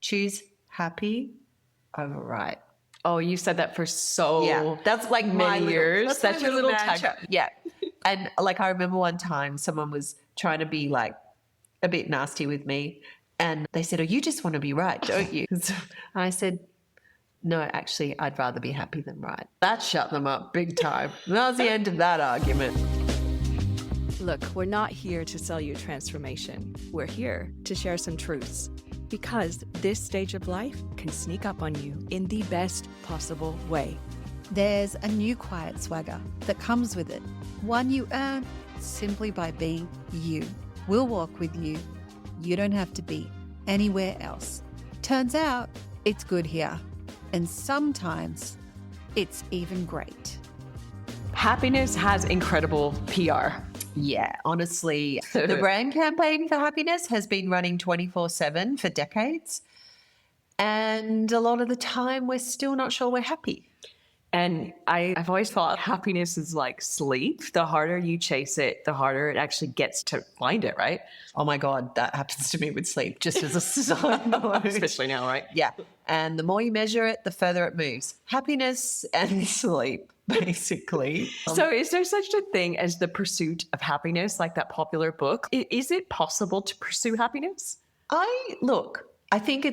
choose happy over right. Oh, you said that for That's like many years. That's your little mantra. Yeah. And like I remember one time someone was trying to be like a bit nasty with me and they said, "Oh, you just want to be right, don't you?" And I said, "No, actually, I'd rather be happy than right." That shut them up big time. And that was the end of that argument. Look, we're not here to sell you transformation. We're here to share some truths. Because this stage of life can sneak up on you in the best possible way. There's a new quiet swagger that comes with it. One you earn simply by being you. We'll walk with you. You don't have to be anywhere else. Turns out it's good here. And sometimes it's even great. Happiness has incredible PR. Yeah, honestly, the brand campaign for happiness has been running 24/7 for decades. And a lot of the time, we're still not sure we're happy. And I've always thought happiness is like sleep. The harder you chase it, the harder it actually gets to find it, right? Oh my God, that happens to me with sleep, just as a side note. Especially now, right? Yeah. And the more you measure it, the further it moves. Happiness and sleep, basically. So is there such a thing as the pursuit of happiness, like that popular book? Is it possible to pursue happiness? I think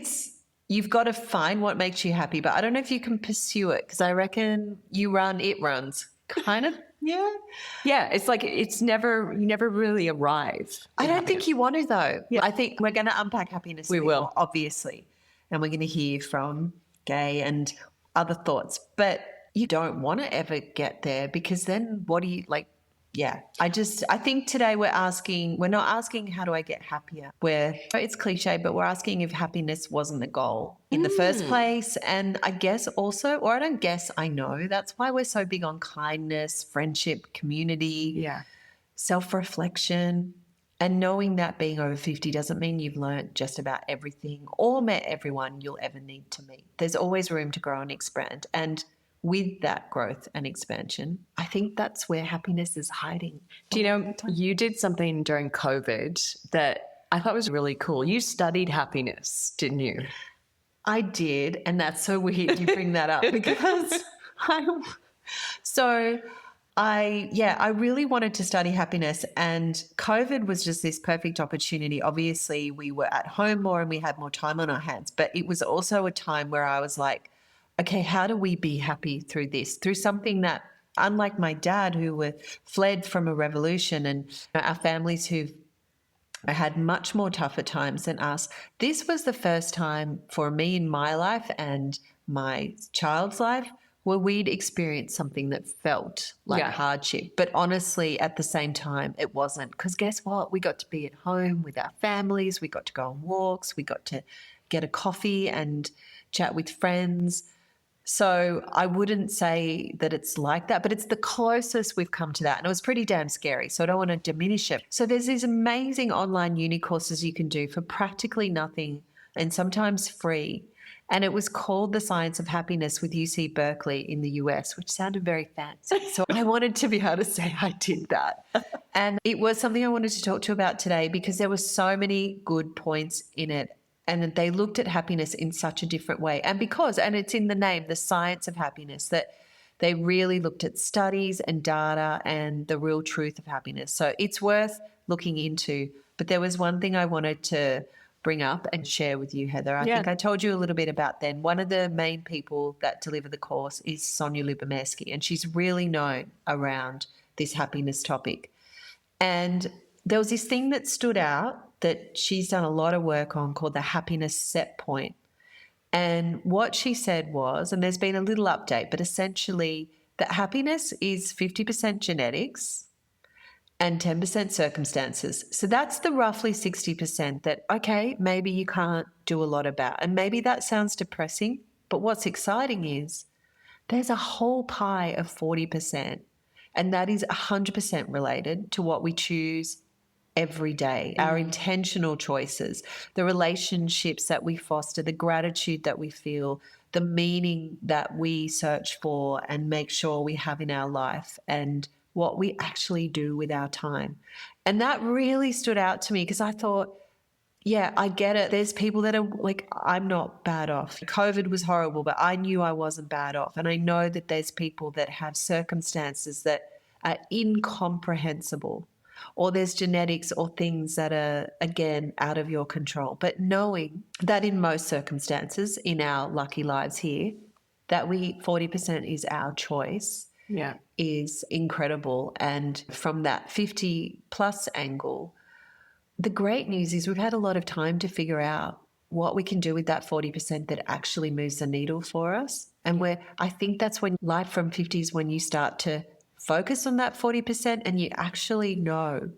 you've got to find what makes you happy, but I don't know if you can pursue it because I reckon you run, it runs. Kind of, yeah. Yeah, it's like you never really arrive. I don't think you want to, though. Yeah. I think we're going to unpack happiness. We will. Obviously. And we're going to hear from Gay and other thoughts. But you don't want to ever get there because then what do you like? Yeah, I think today we're not asking how do I get happier? It's cliche, but we're asking if happiness wasn't the goal in the first place. And I guess also, or I don't guess, I know that's why we're so big on kindness, friendship, community, self-reflection. And knowing that being over 50 doesn't mean you've learned just about everything or met everyone you'll ever need to meet. There's always room to grow and expand. And with that growth and expansion, I think that's where happiness is hiding. Do you know, you did something during COVID that I thought was really cool. You studied happiness, didn't you? I did. And that's so weird you bring that up because I really wanted to study happiness, and COVID was just this perfect opportunity. Obviously, we were at home more and we had more time on our hands, but it was also a time where I was like, okay, how do we be happy through this? Through something that, unlike my dad who fled from a revolution and our families who've had much more tougher times than us, this was the first time for me in my life and my child's life where we'd experienced something that felt like hardship. But honestly, at the same time, it wasn't. Because guess what? We got to be at home with our families. We got to go on walks. We got to get a coffee and chat with friends. So I wouldn't say that it's like that, but it's the closest we've come to that. And it was pretty damn scary. So I don't want to diminish it. So there's these amazing online uni courses you can do for practically nothing and sometimes free. And it was called The Science of Happiness with UC Berkeley in the US, which sounded very fancy. So I wanted to be able to say I did that. And it was something I wanted to talk to you about today because there were so many good points in it. And they looked at happiness in such a different way. And it's in the name, the science of happiness, that they really looked at studies and data and the real truth of happiness. So it's worth looking into. But there was one thing I wanted to bring up and share with you, Heather. I think I told you a little bit about then. One of the main people that deliver the course is Sonia Lyubomirsky, and she's really known around this happiness topic. And there was this thing that stood out that she's done a lot of work on called the happiness set point. And what she said was, and there's been a little update, but essentially that happiness is 50% genetics and 10% circumstances. So that's the roughly 60% that, okay, maybe you can't do a lot about. And maybe that sounds depressing, but what's exciting is there's a whole pie of 40%, and that is 100% related to what we choose every day, our intentional choices, the relationships that we foster, the gratitude that we feel, the meaning that we search for and make sure we have in our life, and what we actually do with our time. And that really stood out to me because I thought, Yeah, I get it. There's people that are like, I'm not bad off. COVID was horrible, but I knew I wasn't bad off. And I know that there's people that have circumstances that are incomprehensible, or there's genetics or things that are, again, out of your control. But knowing that in most circumstances in our lucky lives here, that 40% is our choice Yeah. is incredible. And from that 50 plus angle, the great news is we've had a lot of time to figure out what we can do with that 40% that actually moves the needle for us. And I think that's when Life from 50 is when you start to focus on that 40% and you actually know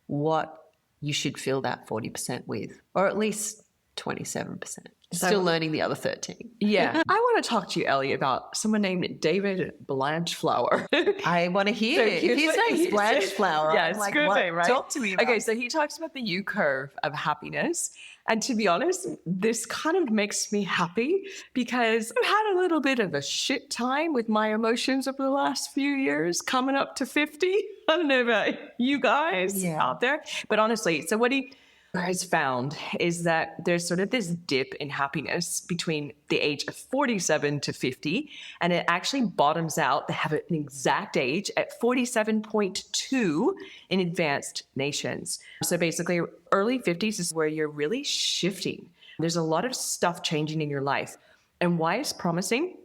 what you should fill that 40% with, or at least 27%. Still learning the other 13. Yeah. I want to talk to you, Ellie, about someone named David Blanchflower. I want to hear. If his name's Blanchflower, yeah, I'm it's like, good what? name, right? Talk to me about Okay, so he talks about the U curve of happiness. And to be honest, this kind of makes me happy because I've had a little bit of a shit time with my emotions over the last few years, coming up to 50. I don't know about you guys out there, but honestly, so what he has found is that there's sort of this dip in happiness between the age of 47 to 50, and it actually bottoms out. They have an exact age at 47.2 in advanced nations. So basically, early 50s is where you're really shifting. There's a lot of stuff changing in your life. And why it's promising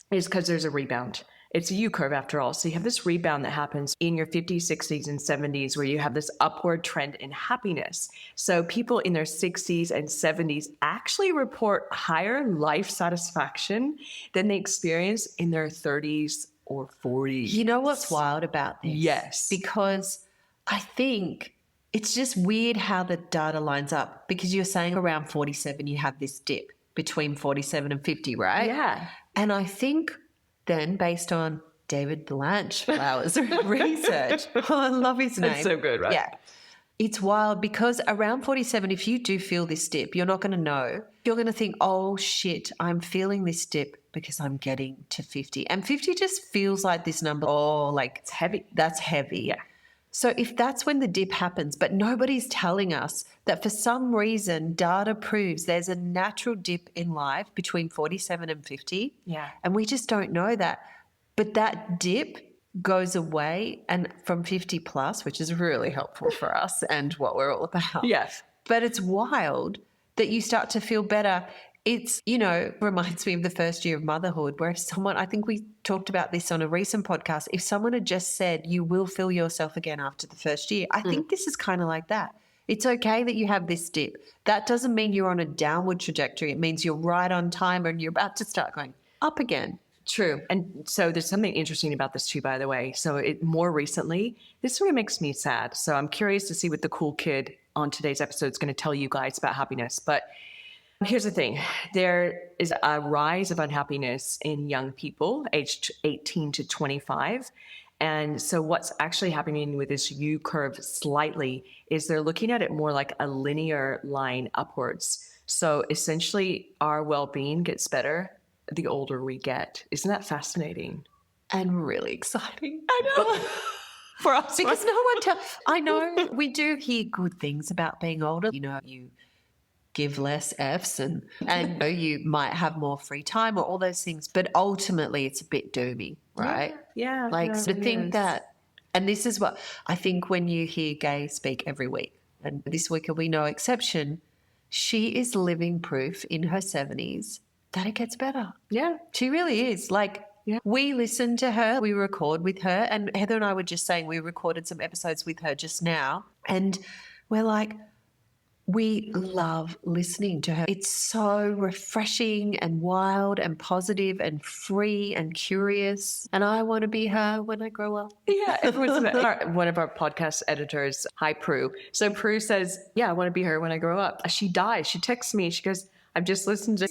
is because there's a rebound. It's a U curve after all. So you have this rebound that happens in your 50s, 60s, and 70s where you have this upward trend in happiness. So people in their 60s and 70s actually report higher life satisfaction than they experience in their 30s or 40s. You know what's wild about this? Yes. Because I think it's just weird how the data lines up, because you're saying around 47 you have this dip between 47 and 50, right? Yeah. And I think then, based on David Blanchflower's research, I love his name. That's so good, right? Yeah. It's wild because around 47, if you do feel this dip, you're not going to know. You're going to think, oh shit, I'm feeling this dip because I'm getting to 50. And 50 just feels like this number. Oh, like It's heavy. that's heavy. Yeah. So if that's when the dip happens, but nobody's telling us that for some reason data proves there's a natural dip in life between 47 and 50. Yeah. And we just don't know that. But that dip goes away and from 50 plus, which is really helpful for us and what we're all about. Yes. But it's wild that you start to feel better. It's, reminds me of the first year of motherhood where if someone, I think we talked about this on a recent podcast, if someone had just said, you will feel yourself again after the first year, I think this is kind of like that. It's okay that you have this dip. That doesn't mean you're on a downward trajectory. It means you're right on time and you're about to start going up again. True. And so there's something interesting about this too, by the way. So more recently, this sort of makes me sad. So I'm curious to see what the cool kid on today's episode is going to tell you guys about happiness. But here's the thing. There is a rise of unhappiness in young people aged 18 to 25. And so what's actually happening with this U curve slightly is they're looking at it more like a linear line upwards. So essentially our well-being gets better the older we get. Isn't that fascinating? And really exciting. I know. For us. Because no one I know we do hear good things about being older. You give less Fs and you might have more free time or all those things. But ultimately it's a bit doomy, right? Yeah. Like no, to it think is. that, and this is what I think when you hear Gay speak every week, and this week will be no exception, she is living proof in her 70s that it gets better. Yeah. She really is. Like, we listen to her, we record with her, and Heather and I were just saying we recorded some episodes with her just now, and we're like, we love listening to her. It's so refreshing and wild and positive and free and curious. And I want to be her when I grow up. Yeah, one of our podcast editors, hi Prue. So Prue says, yeah, I want to be her when I grow up. She dies. She texts me. She goes, I've just listened to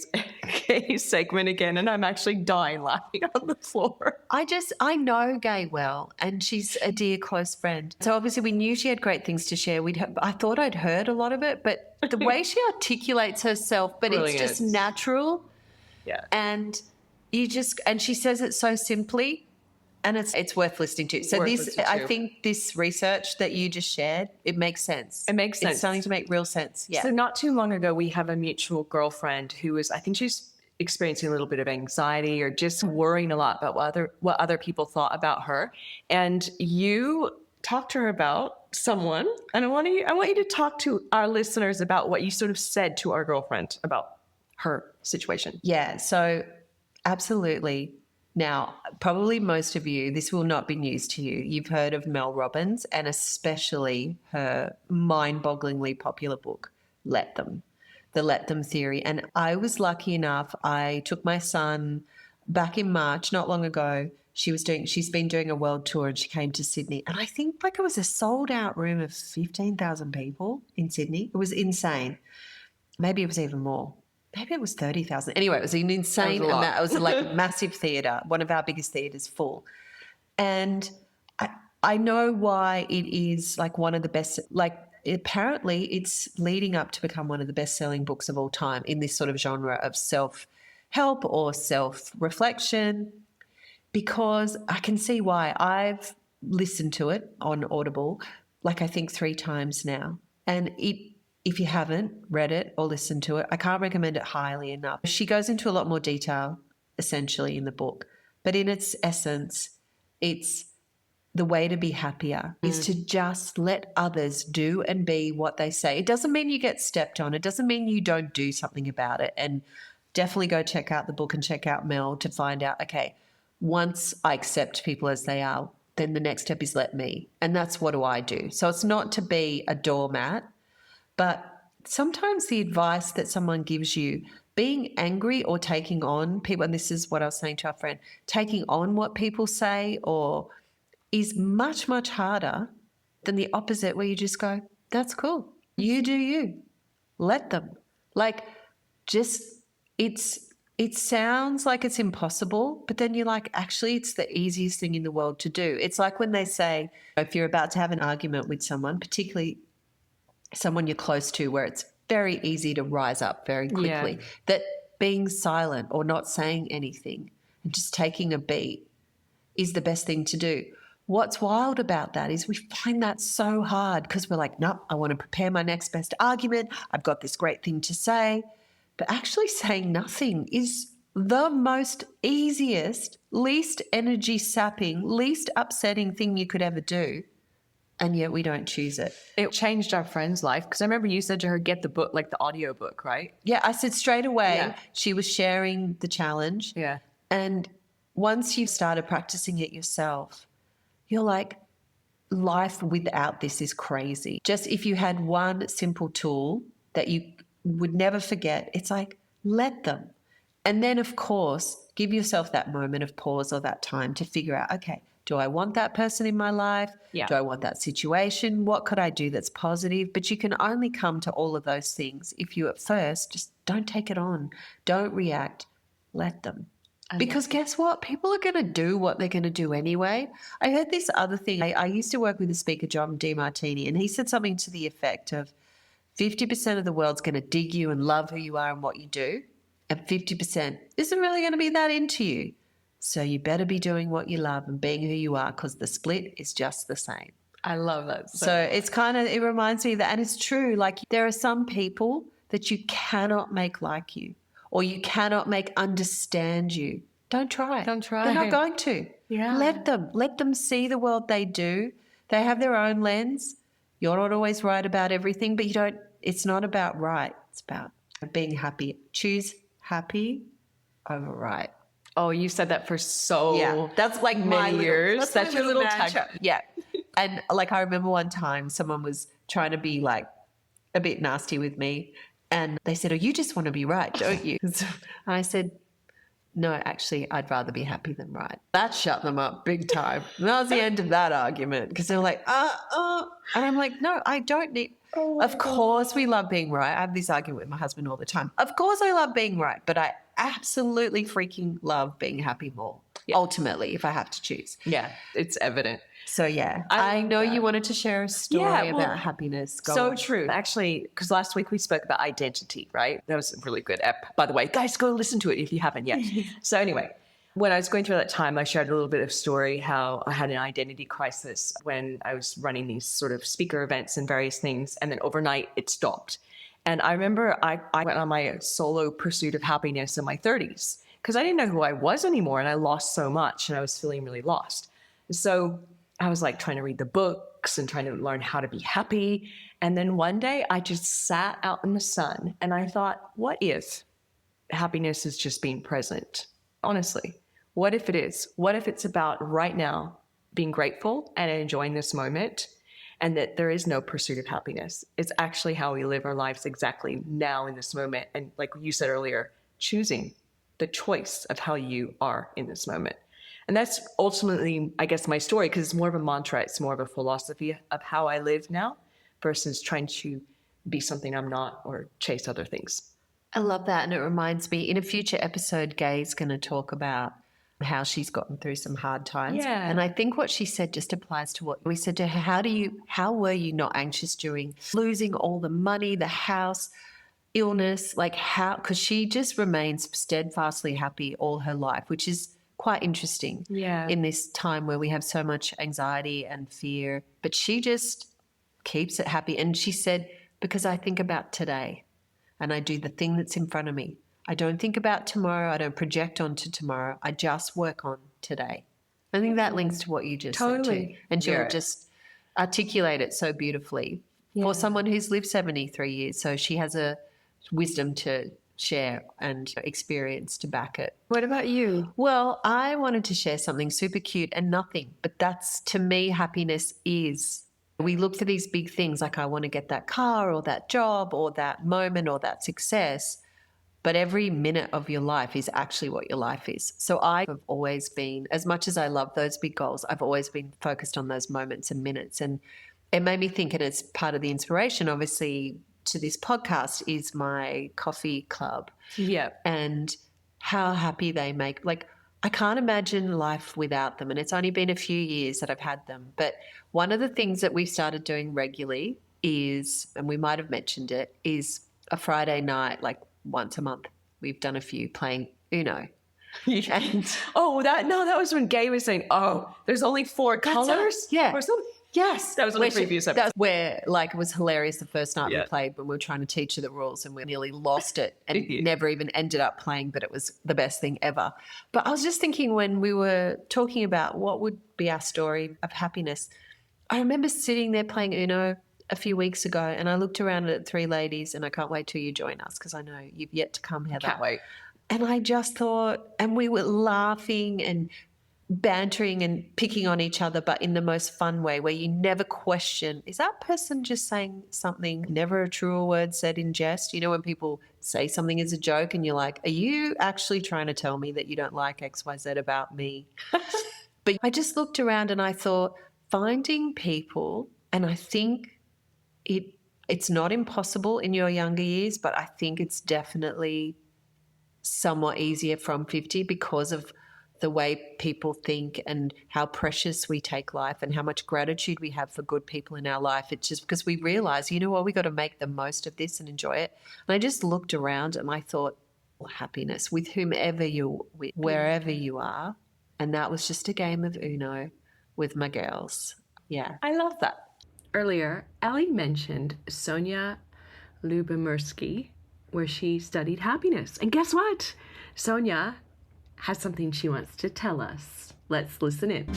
Gay's segment again and I'm actually dying laughing on the floor. I know Gay well, and she's a dear close friend. So obviously we knew she had great things to share. I thought I'd heard a lot of it, but the way she articulates herself, but Brilliant. it's just natural. Yeah. And and she says it so simply, And it's worth listening to. So Worth this, listening I to. think this research that you just shared, it makes sense. It makes sense. It's starting to make real sense. Yeah. So not too long ago, we have a mutual girlfriend who is, I think she's experiencing a little bit of anxiety or just worrying a lot about what other people thought about her. And you talked to her about someone, and I want you to talk to our listeners about what you sort of said to our girlfriend about her situation. Yeah. So absolutely. Now, probably most of you, this will not be news to you. You've heard of Mel Robbins and especially her mind-bogglingly popular book, Let Them, the Let Them Theory. And I was lucky enough, I took my son back in March, not long ago. She's been doing a world tour and she came to Sydney. And I think like it was a sold out room of 15,000 people in Sydney. It was insane. Maybe it was even more. Maybe it was 30,000. Anyway, it was an insane That was a lot. amount. It was like a massive theatre, one of our biggest theatres full. And I know why it is like one of the best, like apparently it's leading up to become one of the best-selling books of all time in this sort of genre of self-help or self-reflection, because I can see why. I've listened to it on Audible, like I think 3 times now. And if you haven't read it or listened to it, I can't recommend it highly enough. She goes into a lot more detail, essentially, in the book. But in its essence, it's the way to be happier is to just let others do and be what they say. It doesn't mean you get stepped on. It doesn't mean you don't do something about it. And definitely go check out the book and check out Mel to find out, okay, once I accept people as they are, then the next step is let me. And that's what do I do? So it's not to be a doormat. But sometimes the advice that someone gives you, being angry or taking on people, and this is what I was saying to our friend, taking on what people say or is much, much harder than the opposite where you just go, that's cool. You do you. Let them. Like just it sounds like it's impossible, but then you're like, actually, it's the easiest thing in the world to do. It's like when they say, if you're about to have an argument with someone, particularly someone you're close to where it's very easy to rise up very quickly, that being silent or not saying anything and just taking a beat is the best thing to do. What's wild about that is we find that so hard because we're like, nope, I want to prepare my next best argument. I've got this great thing to say. But actually saying nothing is the most easiest, least energy sapping, least upsetting thing you could ever do. And yet we don't choose it. It changed our friend's life because I remember you said to her, get the book, like the audio book, right? Yeah, I said straight away, Yeah. she was sharing the challenge. Yeah. And once you've started practicing it yourself, you're like, life without this is crazy. Just if you had one simple tool that you would never forget, it's like, let them. And then, of course, give yourself that moment of pause or that time to figure out, okay, do I want that person in my life? Yeah. Do I want that situation? What could I do that's positive? But you can only come to all of those things if you at first just don't take it on. Don't react. Let them. Because guess what? People are going to do what they're going to do anyway. I heard this other thing. I used to work with the speaker, John DeMartini, and he said something to the effect of 50% of the world's going to dig you and love who you are and what you do, and 50% isn't really going to be that into you. So you better be doing what you love and being who you are because the split is just the same. I love that. So it's kind of, it reminds me of that. And it's true. Like there are some people that you cannot make like you or you cannot make understand you. Don't try it. Don't try. They're not going to. Yeah. Let them see the world they do. They have their own lens. You're not always right about everything, but it's not about right. It's about being happy. Choose happy over right. Oh, you said that for That's like many years. That's My my little tag. mantra. Yeah. And like I remember one time someone was trying to be like a bit nasty with me and they said, oh, you just want to be right, don't you? And I said, no, actually, I'd rather be happy than right. That shut them up big time. And that was the end of that argument because they were like, And I'm like, no, I don't need. Of course we love being right. I have this argument with my husband all the time. Of course I love being right, but I absolutely freaking love being happy more, ultimately, if I have to choose. Yeah, it's evident. So, yeah, I I love know that. you wanted to share a story Yeah, well, about happiness. Go So on. true. Actually, because last week we spoke about identity, right? That was a really good ep. By the way, guys, go listen to it if you haven't yet. So anyway, When I was going through that time, I shared a little bit of story how I had an identity crisis when I was running these sort of speaker events and various things. And then overnight it stopped. And I remember I went on my solo pursuit of happiness in my 30s because I didn't know who I was anymore. And I lost so much and I was feeling really lost. So I was like trying to read the books and trying to learn how to be happy. And then one day I just sat out in the sun and I thought, what if happiness is just being present? Honestly. What if it is? What if it's about right now being grateful and enjoying this moment and that there is no pursuit of happiness? It's actually how we live our lives exactly now in this moment. And like you said earlier, choosing the choice of how you are in this moment. And that's ultimately, I guess, my story, because it's more of a mantra. It's more of a philosophy of how I live now versus trying to be something I'm not or chase other things. I love that. And it reminds me, in a future episode, Gay's going to talk about how she's gotten through some hard times. Yeah. And I think what she said just applies to what we said to her. How were you not anxious during losing all the money, the house, illness? Like how, because she just remains steadfastly happy all her life, which is quite interesting in this time where we have so much anxiety and fear. But she just keeps it happy. And she said, because I think about today and I do the thing that's in front of me. I don't think about tomorrow. I don't project onto tomorrow. I just work on today. I think that links to what you just said too. And she'll just articulate it so beautifully for someone who's lived 73 years. So she has a wisdom to share and experience to back it. What about you? Well, I wanted to share something super cute and nothing, but that's, to me, happiness is. We look for these big things like I want to get that car or that job or that moment or that success. But every minute of your life is actually what your life is. So I have always been, as much as I love those big goals, I've always been focused on those moments and minutes. And it made me think, and it's part of the inspiration, obviously, to this podcast is my coffee club. Yeah. And how happy they make. Like, I can't imagine life without them. And it's only been a few years that I've had them. But one of the things that we've started doing regularly is, and we might have mentioned it, is a Friday night, like once a month. We've done a few playing Uno. And that was when Gay was saying, there's only 4 colors? Yeah. Or something. Yes. That was on the previous episode. That's where, like, it was hilarious the first night we played when we were trying to teach her the rules and we nearly lost it and never even ended up playing, but it was the best thing ever. But I was just thinking when we were talking about what would be our story of happiness, I remember sitting there playing Uno a few weeks ago and I looked around at 3 ladies and I can't wait till you join us because I know you've yet to come, Heather. Can't wait. And I just thought, and we were laughing and bantering and picking on each other, but in the most fun way where you never question, is that person just saying something, never a truer word said in jest? You know, when people say something as a joke and you're like, are you actually trying to tell me that you don't like XYZ about me? But I just looked around and I thought, finding people, and I think it's not impossible in your younger years, but I think it's definitely somewhat easier from 50 because of the way people think and how precious we take life and how much gratitude we have for good people in our life. It's just because we realize, you know what, we got to make the most of this and enjoy it. And I just looked around and I thought, well, happiness with whomever you're with, wherever you are. And that was just a game of Uno with my girls. Yeah. I love that. Earlier, Ali mentioned Sonia Lyubomirsky, where she studied happiness. And guess what? Sonia has something she wants to tell us. Let's listen in.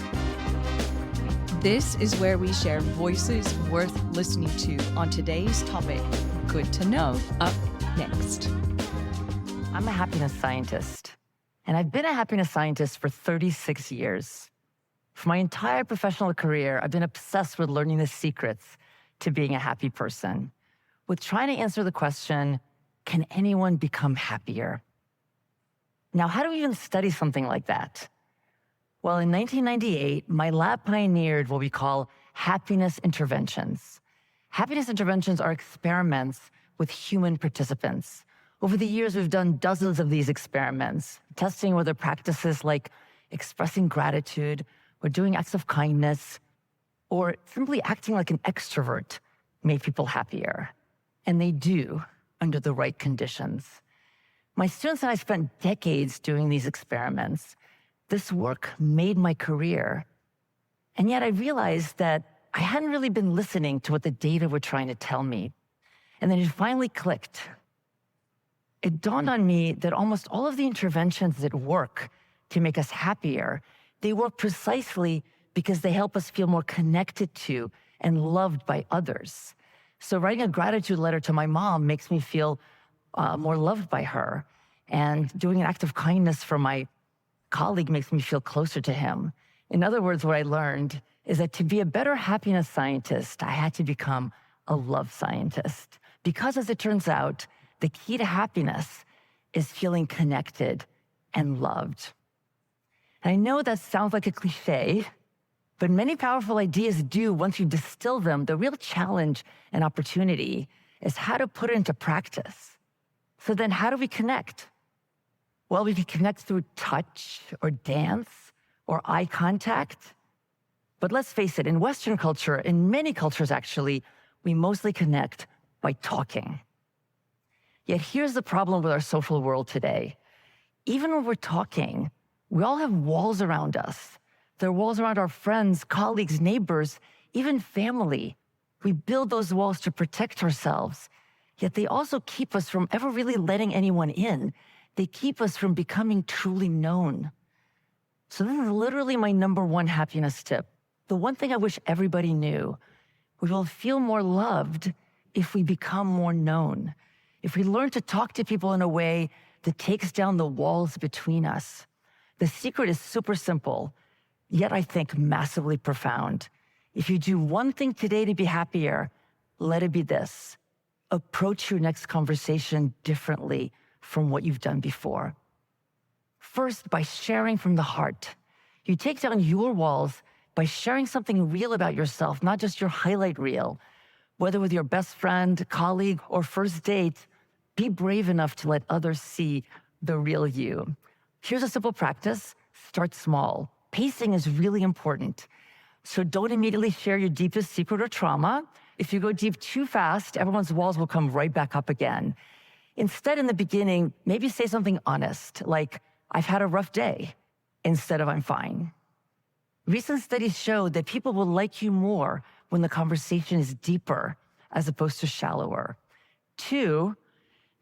This is where we share voices worth listening to on today's topic. Good to know. Up next. I'm a happiness scientist, and I've been a happiness scientist for 36 years. For my entire professional career, I've been obsessed with learning the secrets to being a happy person, with trying to answer the question, can anyone become happier? Now, how do we even study something like that? Well, in 1998, my lab pioneered what we call happiness interventions. Happiness interventions are experiments with human participants. Over the years, we've done dozens of these experiments, testing whether practices like expressing gratitude or doing acts of kindness or simply acting like an extrovert make people happier. And they do under the right conditions. My students and I spent decades doing these experiments, This work made my career. And yet I realized that I hadn't really been listening to what the data were trying to tell me. And then it finally clicked. It dawned on me that almost all of the interventions that work to make us happier, they work precisely because they help us feel more connected to and loved by others. So writing a gratitude letter to my mom makes me feel more loved by her. And doing an act of kindness for my colleague makes me feel closer to him. In other words, what I learned is that to be a better happiness scientist, I had to become a love scientist. Because as it turns out, the key to happiness is feeling connected and loved. And I know that sounds like a cliche, but many powerful ideas do once you distill them. The real challenge and opportunity is how to put it into practice. So then how do we connect? Well, we can connect through touch or dance or eye contact. But let's face it, in Western culture, in many cultures actually, we mostly connect by talking. Yet here's the problem with our social world today. Even when we're talking, we all have walls around us. There are walls around our friends, colleagues, neighbors, even family. We build those walls to protect ourselves, yet they also keep us from ever really letting anyone in. They keep us from becoming truly known. So this is literally my number one happiness tip. The one thing I wish everybody knew: we will feel more loved if we become more known, if we learn to talk to people in a way that takes down the walls between us. The secret is super simple, yet I think massively profound. If you do one thing today to be happier, let it be this: approach your next conversation differently from what you've done before. First, by sharing from the heart. You take down your walls by sharing something real about yourself, not just your highlight reel. Whether with your best friend, colleague, or first date, be brave enough to let others see the real you. Here's a simple practice: start small. Pacing is really important. So don't immediately share your deepest secret or trauma. If you go deep too fast, everyone's walls will come right back up again. Instead, in the beginning, maybe say something honest, like, "I've had a rough day," instead of "I'm fine." Recent studies show that people will like you more when the conversation is deeper as opposed to shallower. 2,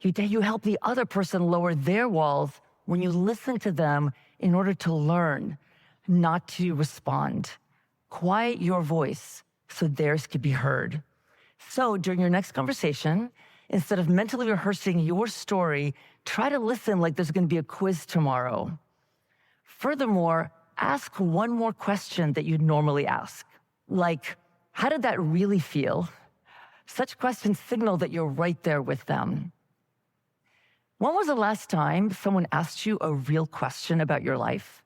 you help the other person lower their walls when you listen to them in order to learn, not to respond. Quiet your voice so theirs can be heard. So during your next conversation, instead of mentally rehearsing your story, try to listen like there's going to be a quiz tomorrow. Furthermore, ask one more question that you'd normally ask, like, "How did that really feel?" Such questions signal that you're right there with them. When was the last time someone asked you a real question about your life?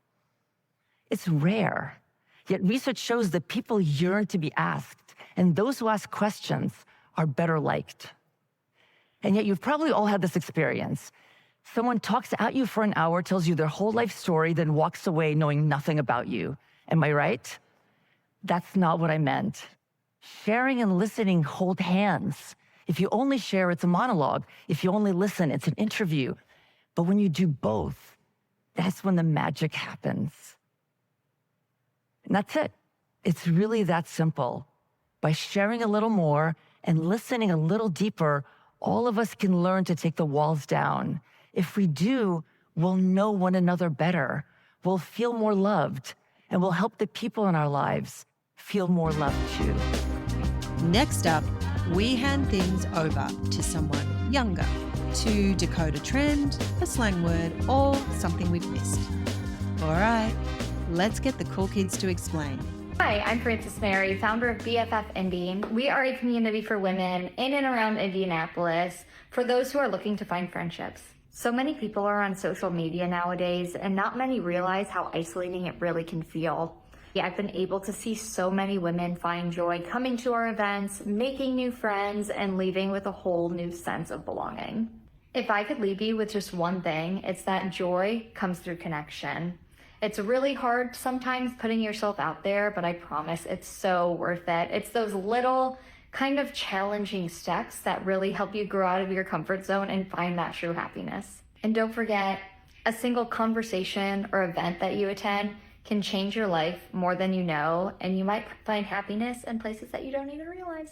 It's rare, yet research shows that people yearn to be asked, and those who ask questions are better liked. And yet you've probably all had this experience. Someone talks at you for an hour, tells you their whole life story, then walks away knowing nothing about you. Am I right? That's not what I meant. Sharing and listening hold hands. If you only share, it's a monologue. If you only listen, it's an interview. But when you do both, that's when the magic happens. And that's it. It's really that simple. By sharing a little more and listening a little deeper, all of us can learn to take the walls down. If we do, we'll know one another better. We'll feel more loved, and we'll help the people in our lives feel more loved too. Next up, we hand things over to someone younger to decode a trend, a slang word, or something we've missed. All right, let's get the cool kids to explain. Hi, I'm Frances Mary, founder of BFF Indie. We are a community for women in and around Indianapolis for those who are looking to find friendships. So many people are on social media nowadays, and not many realize how isolating it really can feel. I've been able to see so many women find joy coming to our events, making new friends, and leaving with a whole new sense of belonging. If I could leave you with just one thing, it's that joy comes through connection. It's really hard sometimes putting yourself out there, but I promise it's so worth it. It's those little kind of challenging steps that really help you grow out of your comfort zone and find that true happiness. And don't forget, A single conversation or event that you attend can change your life more than you know, and you might find happiness in places that you don't even realize.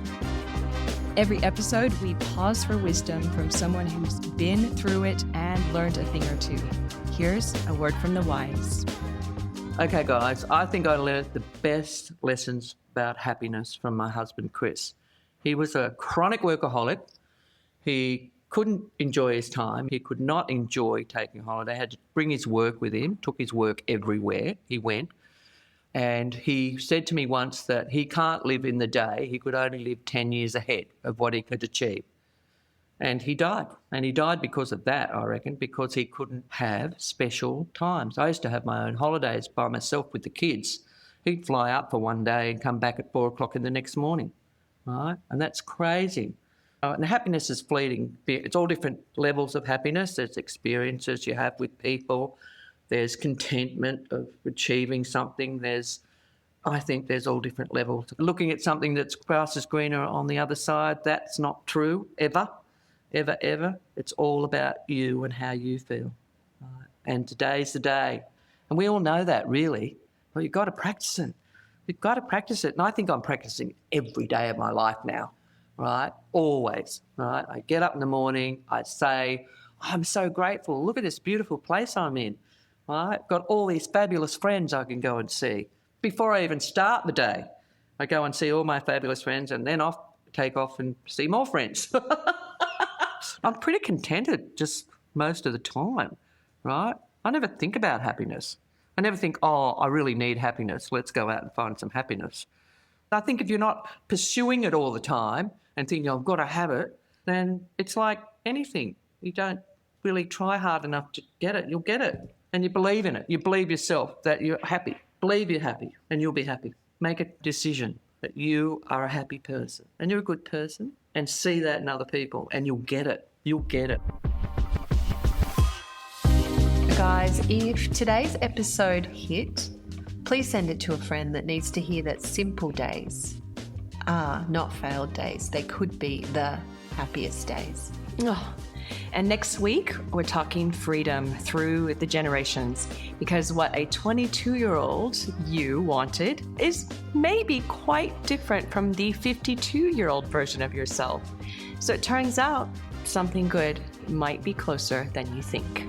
Every episode, we pause for wisdom from someone who's been through it and learned a thing or two. Here's a word from the wise. Okay, guys, I think I learned the best lessons about happiness from my husband, Chris. He was a chronic workaholic. He couldn't enjoy his time. He could not enjoy taking a holiday. Had to bring his work with him, took his work everywhere he went. And he said to me once that he can't live in the day. He could only live 10 years ahead of what he could achieve. And he died. And he died because of that, I reckon, because he couldn't have special times. I used to have my own holidays by myself with the kids. He'd fly up for one day and come back at 4 o'clock in the next morning, right? And that's crazy. And happiness is fleeting. It's all different levels of happiness. There's experiences you have with people. There's contentment of achieving something. I think there's all different levels. Looking at something that's grass is greener on the other side, that's not true, ever, ever, ever. It's all about you and how you feel. Right? And today's the day. And we all know that, really. But you've got to practice it. You've got to practice it. And I think I'm practicing every day of my life now. Right? Always, right? I get up in the morning, I say, I'm so grateful. Look at this beautiful place I'm in, right? Got all these fabulous friends I can go and see. Before I even start the day, I go and see all my fabulous friends and then take off and see more friends. I'm pretty contented just most of the time, right? I never think about happiness. I never think, oh, I really need happiness. Let's go out and find some happiness. I think if you're not pursuing it all the time and thinking, I've got to have it, then it's like anything. You don't really try hard enough to get it, you'll get it. And you believe in it. You believe yourself that you're happy. Believe you're happy and you'll be happy. Make a decision that you are a happy person and you're a good person, and see that in other people, and you'll get it. You'll get it. Guys, if today's episode hit, please send it to a friend that needs to hear that simple days are not failed days. They could be the happiest days. Oh, and next week, we're talking freedom through the generations, because what a 22-year-old you wanted is maybe quite different from the 52-year-old version of yourself. So it turns out something good might be closer than you think.